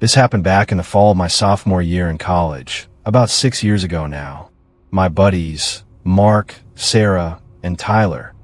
This happened back in the fall of my sophomore year in college, about 6 years ago now. My buddies, Mark, Sarah, and Tyler,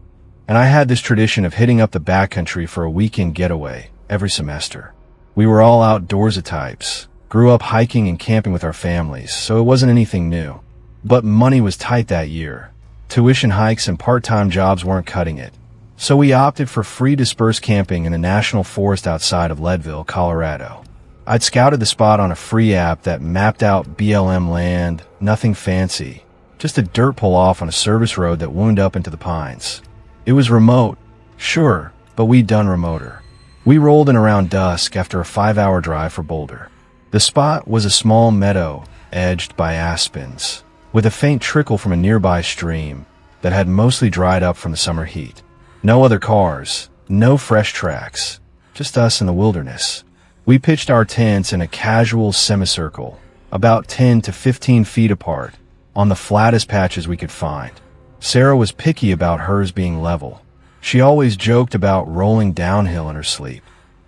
and I had this tradition of hitting up the backcountry for a weekend getaway every semester. We were all outdoorsy types, grew up hiking and camping with our families, so it wasn't anything new. But money was tight that year. Tuition hikes and part-time jobs weren't cutting it. So we opted for free dispersed camping in a national forest outside of Leadville, Colorado. I'd scouted the spot on a free app that mapped out BLM land, nothing fancy, just a dirt pull-off on a service road that wound up into the pines. It was remote, sure, but we'd done remoter. We rolled in around dusk after a 5-hour drive for Boulder. The spot was a small meadow edged by aspens, with a faint trickle from a nearby stream that had mostly dried up from the summer heat. No other cars, no fresh tracks, just us in the wilderness. We pitched our tents in a casual semicircle, about 10 to 15 feet apart, on the flattest patches we could find. Sarah was picky about hers being level. She always joked about rolling downhill in her sleep.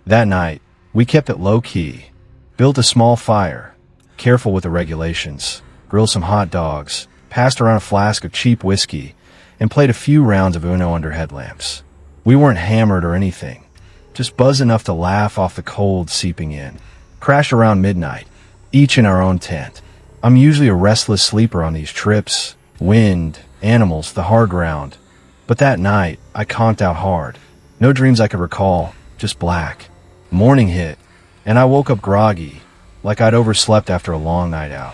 That night, we kept it low-key, built a small fire, careful with the regulations, grilled some hot dogs, passed around a flask of cheap whiskey, and played a few rounds of Uno under headlamps. We weren't hammered or anything, just buzzed enough to laugh off the cold seeping in. Crashed around midnight, each in our own tent. I'm usually a restless sleeper on these trips. Wind, animals, the hard ground. But that night, I conked out hard. No dreams I could recall, just black. Morning hit, and I woke up groggy, like I'd overslept after a long night out.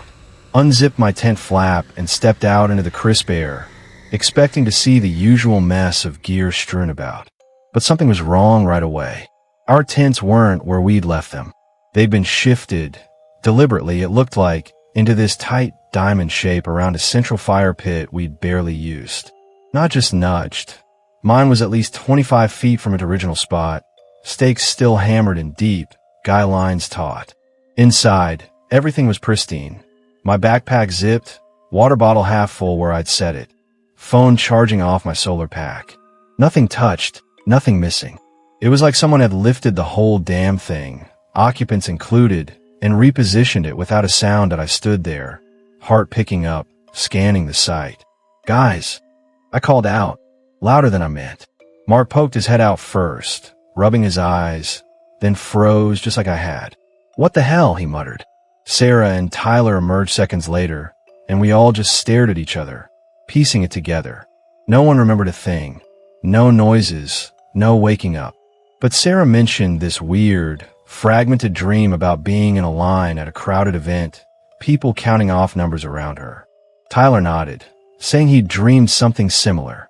Unzipped my tent flap and stepped out into the crisp air, expecting to see the usual mess of gear strewn about. But something was wrong right away. Our tents weren't where we'd left them. They'd been shifted, deliberately it looked like, into this tight diamond shape around a central fire pit we'd barely used. Not just nudged. Mine was at least 25 feet from its original spot, stakes still hammered and deep, guy lines taut. Inside, everything was pristine. My backpack zipped, water bottle half full where I'd set it, phone charging off my solar pack. Nothing touched, nothing missing. It was like someone had lifted the whole damn thing, occupants included, and repositioned it without a sound that I stood there, heart picking up, scanning the site. Guys, I called out, louder than I meant. Mark poked his head out first, rubbing his eyes, then froze just like I had. What the hell, he muttered. Sarah and Tyler emerged seconds later, and we all just stared at each other, piecing it together. No one remembered a thing. No noises, no waking up. But Sarah mentioned this weird, fragmented dream about being in a line at a crowded event, people counting off numbers around her. Tyler nodded, saying he'd dreamed something similar.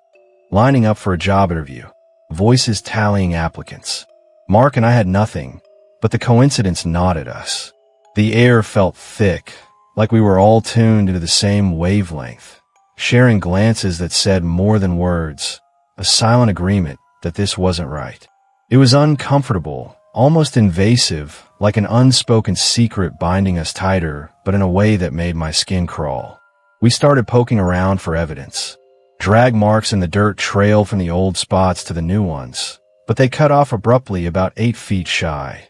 Lining up for a job interview, voices tallying applicants. Mark and I had nothing, but the coincidence gnawed at us. The air felt thick, like we were all tuned into the same wavelength, sharing glances that said more than words, a silent agreement that this wasn't right. It was uncomfortable, almost invasive, like an unspoken secret binding us tighter, but in a way that made my skin crawl. We started poking around for evidence. Drag marks in the dirt trailed from the old spots to the new ones, but they cut off abruptly about 8 feet shy,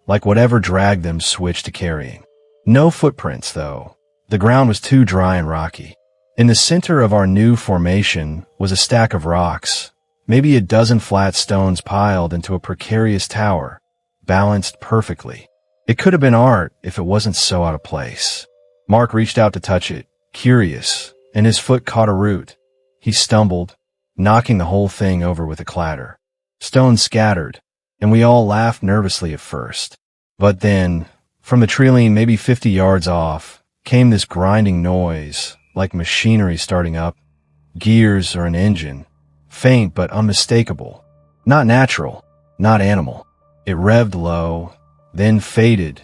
like whatever dragged them switched to carrying. No footprints, though. The ground was too dry and rocky. In the center of our new formation was a stack of rocks, maybe a dozen flat stones piled into a precarious tower, balanced perfectly. It could have been art if it wasn't so out of place. Mark reached out to touch it, curious, and his foot caught a root. He stumbled, knocking the whole thing over with a clatter. Stones scattered, and we all laughed nervously at first. But then, from the treeline maybe 50 yards off, came this grinding noise, like machinery starting up, gears or an engine, faint but unmistakable. Not natural, not animal. It revved low, then faded,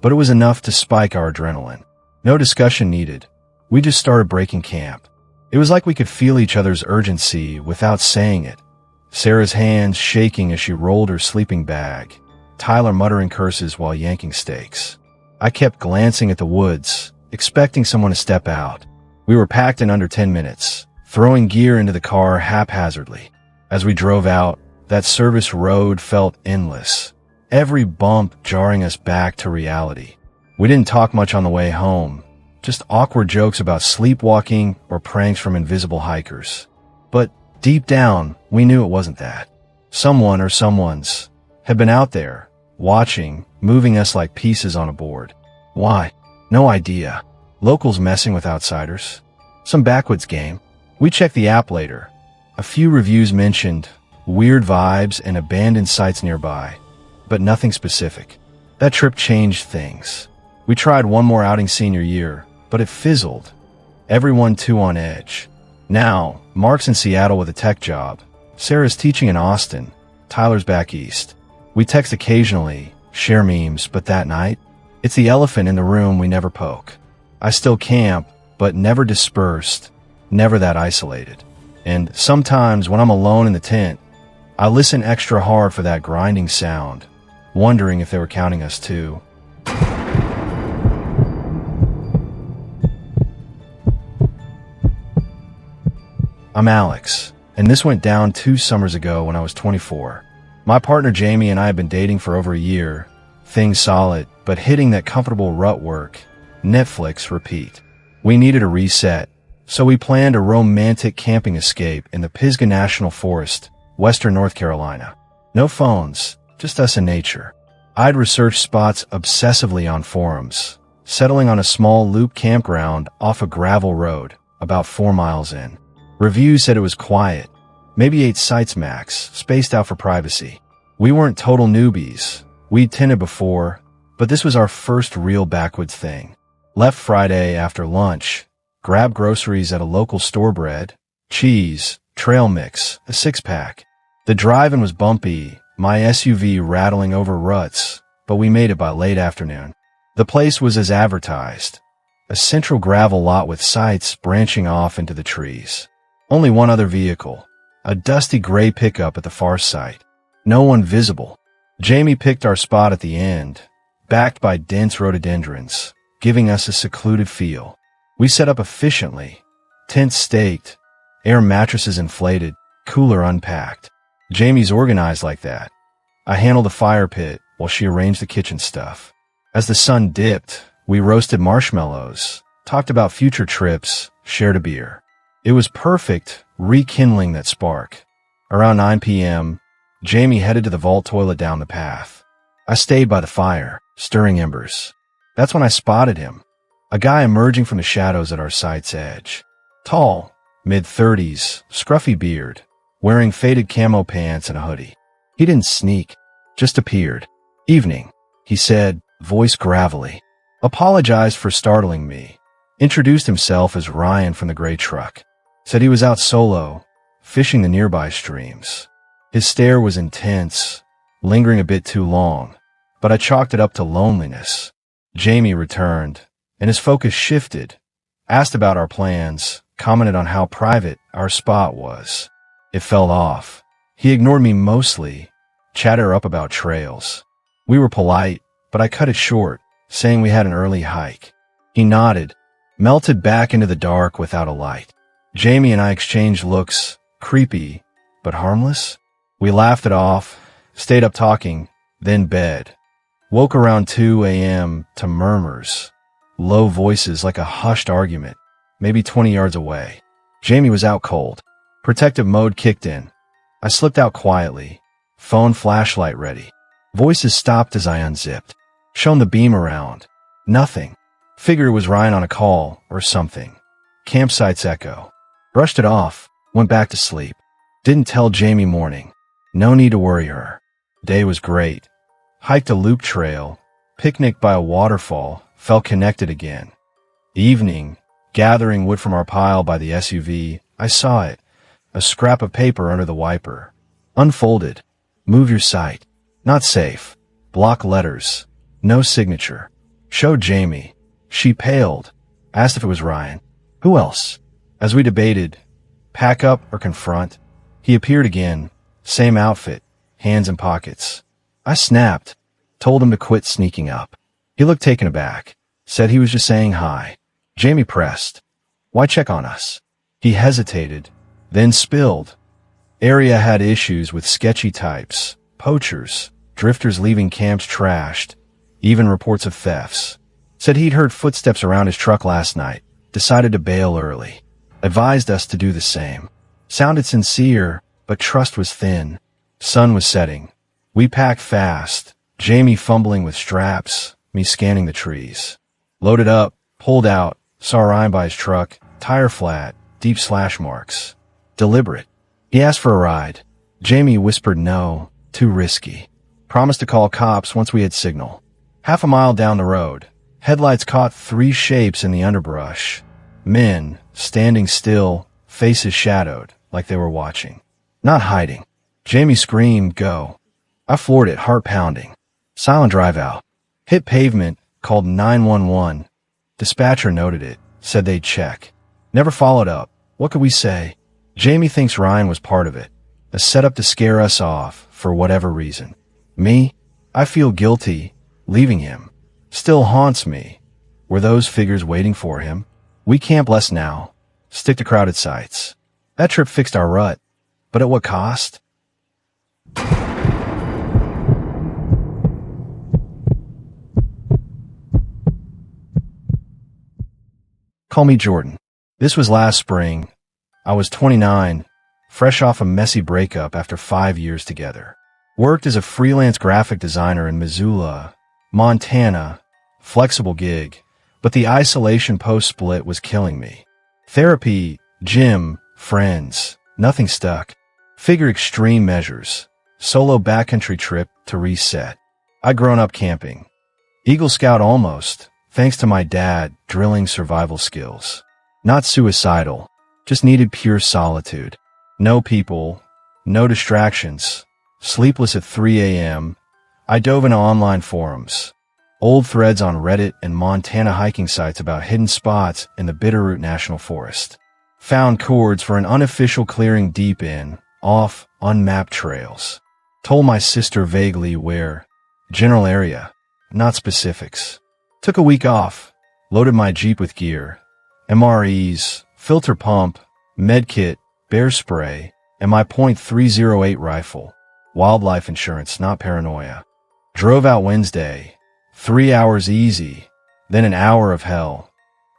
but it was enough to spike our adrenaline. No discussion needed. We just started breaking camp. It was like we could feel each other's urgency without saying it. Sarah's hands shaking as she rolled her sleeping bag, Tyler muttering curses while yanking stakes. I kept glancing at the woods, expecting someone to step out. We were packed in under 10 minutes, throwing gear into the car haphazardly. As we drove out, that service road felt endless. every bump jarring us back to reality. We didn't talk much on the way home, just awkward jokes about sleepwalking or pranks from invisible hikers. But deep down, we knew it wasn't that. Someone or someones had been out there, watching, moving us like pieces on a board. Why? No idea. Locals messing with outsiders? Some backwoods game? We checked the app later. A few reviews mentioned weird vibes and abandoned sites nearby, but nothing specific. That trip changed things. We tried one more outing senior year, but it fizzled. Everyone too on edge. Now, Mark's in Seattle with a tech job. Sarah's teaching in Austin. Tyler's back east. We text occasionally, share memes, but that night, it's the elephant in the room we never poke. I still camp, but never dispersed, never that isolated. And sometimes when I'm alone in the tent, I listen extra hard for that grinding sound, wondering if they were counting us too. I'm Alex, and this went down 2 summers ago when I was 24. My partner Jamie and I have been dating for over a year. Things solid, but hitting that comfortable rut work. Netflix repeat. We needed a reset, so we planned a romantic camping escape in the Pisgah National Forest, western North Carolina. No phones, just us and nature. I'd researched spots obsessively on forums, settling on a small loop campground off a gravel road, about 4 miles in. Reviews said it was quiet, maybe 8 sites max, spaced out for privacy. We weren't total newbies. We'd tented before, but this was our first real backwoods thing. Left Friday after lunch, grabbed groceries at a local store, bread, cheese, trail mix, a 6-pack. The drive-in was bumpy, my SUV rattling over ruts, but we made it by late afternoon. The place was as advertised, a central gravel lot with sites branching off into the trees. Only one other vehicle, a dusty gray pickup at the far side. No one visible. Jamie picked our spot at the end, backed by dense rhododendrons, giving us a secluded feel. We set up efficiently, tents staked, air mattresses inflated, cooler unpacked. Jamie's organized like that. I handled the fire pit while she arranged the kitchen stuff. As the sun dipped, we roasted marshmallows, talked about future trips, shared a beer. It was perfect, rekindling that spark. Around 9 p.m., Jamie headed to the vault toilet down the path. I stayed by the fire, stirring embers. That's when I spotted him, a guy emerging from the shadows at our site's edge. Tall, mid-30s, scruffy beard, wearing faded camo pants and a hoodie. He didn't sneak, just appeared. Evening, he said, voice gravelly. Apologized for startling me. Introduced himself as Ryan from the gray truck. Said he was out solo, fishing the nearby streams. His stare was intense, lingering a bit too long, but I chalked it up to loneliness. Jamie returned, and his focus shifted. Asked about our plans, commented on how private our spot was. It fell off. He ignored me mostly, chatted her up about trails. We were polite, but I cut it short, saying we had an early hike. He nodded, melted back into the dark without a light. Jamie and I exchanged looks, creepy, but harmless. We laughed it off, stayed up talking, then bed. Woke around 2 a.m. to murmurs, low voices like a hushed argument, maybe 20 yards away. Jamie was out cold. Protective mode kicked in. I slipped out quietly, phone flashlight ready. Voices stopped as I unzipped. Shone the beam around. Nothing. Figured it was Ryan on a call or something. Campsite's echo. Brushed it off, went back to sleep. Didn't tell Jamie morning. No need to worry her. Day was great. Hiked a loop trail, picnicked by a waterfall, felt connected again. Evening, gathering wood from our pile by the SUV, I saw it. A scrap of paper under the wiper. Unfolded. Move your sight. Not safe. Block letters. No signature. Showed Jamie. She paled. Asked if it was Ryan. Who else? As we debated, pack up or confront, he appeared again. Same outfit. Hands in pockets. I snapped. Told him to quit sneaking up. He looked taken aback. Said he was just saying hi. Jamie pressed. Why check on us? He hesitated. Then spilled. Area had issues with sketchy types, poachers, drifters leaving camps trashed, even reports of thefts. Said he'd heard footsteps around his truck last night, decided to bail early. Advised us to do the same. Sounded sincere, but trust was thin. Sun was setting. We packed fast, Jamie fumbling with straps, me scanning the trees. Loaded up, pulled out, saw Ryan by his truck, tire flat, deep slash marks. Deliberate. He asked for a ride. Jamie whispered no, too risky. Promised to call cops once we had signal. Half a mile down the road, headlights caught 3 shapes in the underbrush. Men, standing still, faces shadowed, like they were watching. Not hiding. Jamie screamed, "Go." I floored it, heart pounding. Silent drive out. Hit pavement, called 911. Dispatcher noted it, said they'd check. Never followed up. What could we say? Jamie thinks Ryan was part of it. A setup to scare us off, for whatever reason. Me? I feel guilty, leaving him. Still haunts me. Were those figures waiting for him? We camp less now. Stick to crowded sites. That trip fixed our rut. But at what cost? Call me Jordan. This was last spring. I was 29, fresh off a messy breakup after 5 years together. Worked as a freelance graphic designer in Missoula, Montana. Flexible gig, but the isolation post-split was killing me. Therapy, gym, friends, nothing stuck. Figure extreme measures. Solo backcountry trip to reset. I'd grown up camping. Eagle Scout almost, thanks to my dad drilling survival skills. Not suicidal, just needed pure solitude. No people, no distractions. Sleepless at 3 a.m., I dove into online forums. Old threads on Reddit and Montana hiking sites about hidden spots in the Bitterroot National Forest. Found cords for an unofficial clearing deep in, off, unmapped trails. Told my sister vaguely where. General area, not specifics. Took a week off. Loaded my Jeep with gear. MREs, filter pump, medkit, bear spray, and my .308 rifle. Wildlife insurance, not paranoia. Drove out Wednesday. 3 hours easy, then an hour of hell.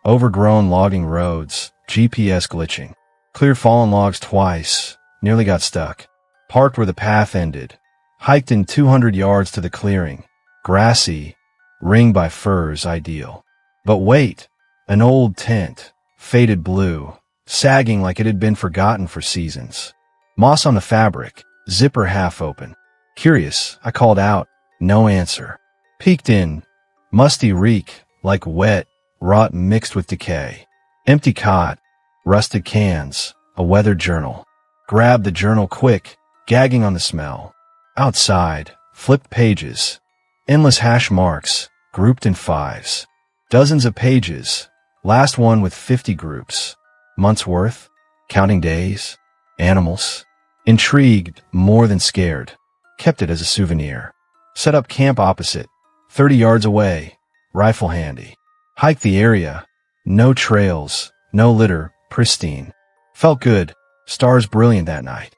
Overgrown logging roads, GPS glitching. Cleared fallen logs twice, nearly got stuck. Parked where the path ended. Hiked in 200 yards to the clearing. Grassy, ringed by firs, ideal. But wait, an old tent, faded blue, sagging like it had been forgotten for seasons. Moss on the fabric, zipper half open. Curious, I called out, no answer. Peeked in, musty reek, like wet, rot mixed with decay. Empty cot, rusted cans, a weathered journal. Grabbed the journal quick, gagging on the smell. Outside, flipped pages. Endless hash marks, grouped in 5s. Dozens of pages, last one with 50 groups. Months worth, counting days, animals. Intrigued, more than scared. Kept it as a souvenir. Set up camp opposite. 30 yards away, rifle handy. Hiked the area. No trails, no litter, pristine. Felt good, stars brilliant that night.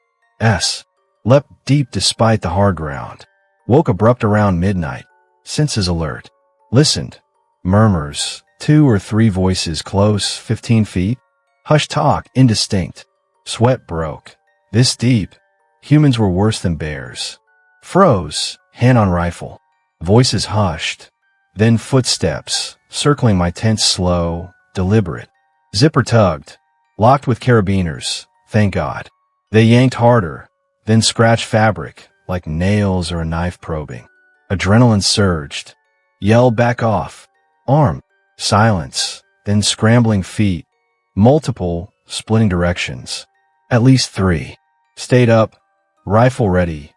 Leapt deep despite the hard ground. Woke abrupt around midnight. Senses alert. Listened. Murmurs, 2 or 3 voices close, 15 feet. Hushed talk, indistinct. Sweat broke. This deep. Humans were worse than bears. Froze, hand on rifle. Voices hushed. Then footsteps, circling my tent slow, deliberate. Zipper tugged. Locked with carabiners, thank God. They yanked harder, then scratched fabric, like nails or a knife probing. Adrenaline surged. Yelled back off. Arm. Silence. Then scrambling feet. Multiple, splitting directions. At least 3. Stayed up. Rifle ready.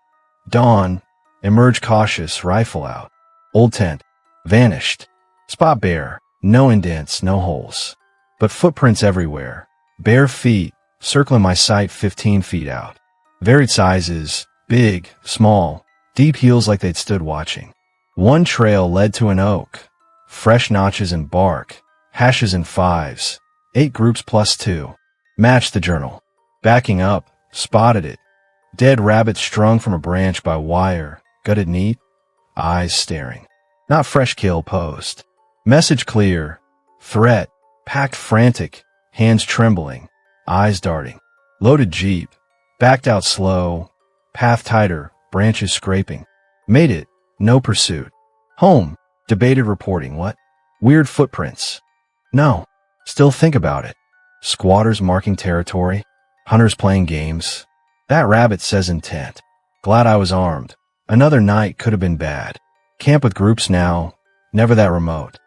Dawn. Emerge cautious, rifle out. Old tent. Vanished. Spot bare. No indents, no holes. But footprints everywhere. Bare feet, circling my sight 15 feet out. Varied sizes, big, small, deep heels like they'd stood watching. One trail led to an oak. Fresh notches in bark. Hashes in 5s. 8 groups plus 2. Matched the journal. Backing up, spotted it. Dead rabbit strung from a branch by wire. Gutted neat? Eyes staring. Not fresh kill post. Message clear. Threat. Packed frantic. Hands trembling. Eyes darting. Loaded Jeep. Backed out slow. Path tighter. Branches scraping. Made it. No pursuit. Home. Debated reporting. What? Weird footprints. No. Still think about it. Squatters marking territory. Hunters playing games. That rabbit says intent. Glad I was armed. Another night could have been bad. Camp with groups now. Never that remote.